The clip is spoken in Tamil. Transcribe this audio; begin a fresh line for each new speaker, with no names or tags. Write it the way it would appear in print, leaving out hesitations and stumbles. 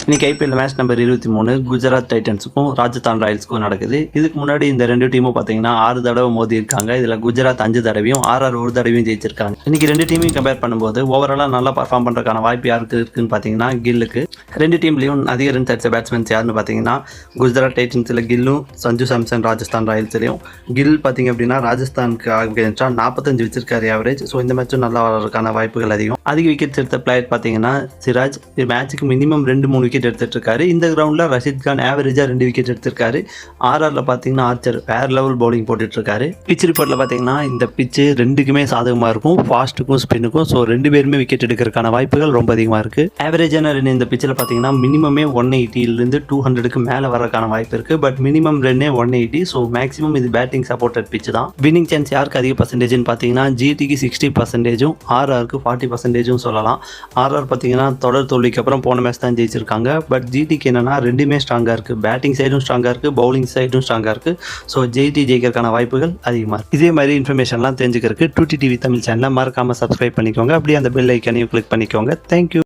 இன்னைக்கு ஐபிஎல் மேட்ச் நம்பர் 23 குஜராத் டைட்டன்ஸுக்கும் ராஜஸ்தான் ராயல்ஸுக்கும் நடக்குது. இதுக்கு முன்னாடி இந்த ரெண்டு டீமும் பார்த்தீங்கன்னா 6 தடவை மோதி இருக்காங்க. இதில் குஜராத் 5 தடவையும் ஆர்ஆர் ஒரு தடவையும் ஜெயிச்சிருக்காங்க. இன்னைக்கு ரெண்டு டீமையும் கம்பேர் பண்ணும்போது ஓவராலாக நல்லா பர்ஃபார்ம் பண்ணுறதுக்கான வாய்ப்பு யாருக்கு இருக்குன்னு பார்த்தீங்கன்னா கில்லுக்கு. ரெண்டு டீம்லையும் அதிக ரன் அடிச்ச பேட்ஸ்மேன்ஸ் யாருன்னு பார்த்தீங்கன்னா குஜராத் டைட்டன்ஸில் கில்லும், சஞ்சு சாம்சன் ராஜஸ்தான் ராயல்ஸ்லையும். கில் பார்த்தீங்க அப்படின்னா ராஜஸ்தானுக்கு அகேன்ஸ்டாக 45 வச்சிருக்காரு ஆவரேஜ். ஸோ இந்த மேட்சும் நல்லா வர்றதுக்கான வாய்ப்புகள் அதிகம். அதிக விக்கெட்ஸ் எடுத்த பிளேயர் பார்த்தீங்கன்னா சிராஜ். மேட்சுக்கு மினிமம் 2-3 விக்கெட் எடுத்துட்டு இருக்காரு. இந்த கிரவுண்டில் ரஷீத் கான் ஆவரேஜாக 2 விக்கெட் எடுத்திருக்காரு. ஆர்ஆரில் பார்த்தீங்கன்னா ஆர்ச்சர் வேற லெவல் பவுலிங் போட்டுட்டு இருக்காரு. பிச் ரிப்போர்ட்டில் பார்த்தீங்கன்னா இந்த பிச்சு ரெண்டுக்குமே சாதகமாக இருக்கும், ஃபாஸ்ட்டுக்கும் ஸ்பின்னுக்கும். ஸோ ரெண்டு பேருமே விக்கெட் எடுக்கிறதுக்கான வாய்ப்புகள் ரொம்ப அதிகமாக இருக்குது. ஆவரேஜான ரன் இந்த பிச்சில் பார்த்தீங்கன்னா மினிமமே 180 200க்கு மேலே வரக்கான வாய்ப்பு இருக்குது. பட் மினிமம் ரன்னே 180. ஸோ மேக்ஸிமம் இது பேட்டிங் சப்போர்ட்டட் பிச்சு தான். வின்னிங் சான்ஸ் யாருக்கு அதிக பர்சன்டேஜ்னு பார்த்தீங்கன்னா ஜிடிக்கு 60%, ஆர்ஆருக்கு 40% சொல்லலாம். ஆர்ஆர் பார்த்தீங்கன்னா தொடர் தோல்விக்கு அப்புறம் போன மேட்ச் தான் ஜெயிச்சிருக்காங்க. பட் ஜிடிக்கு என்னன்னா ரெண்டுமே ஸ்ட்ராங்காக இருக்குது. பேட்டிங் சைடும் ஸ்ட்ராங்காக இருக்குது, பவுலிங் சைடும் ஸ்ட்ராங்காக இருக்குது. ஸோ ஜிடி ஜெயிக்கிறதுக்கான வாய்ப்புகள் அதிகமாக இருக்குது. இதே மாதிரி இன்ஃபர்மேஷன்லாம் தெரிஞ்சுக்கிறதுக்கு 2T TV தமிழ் சேனலை மறக்காமல் சப்ஸ்கிரைப் பண்ணிக்கோங்க. அப்படியே அந்த பெல் ஐக்கானையும் கிளிக் பண்ணிக்கோங்க. தேங்க்யூ.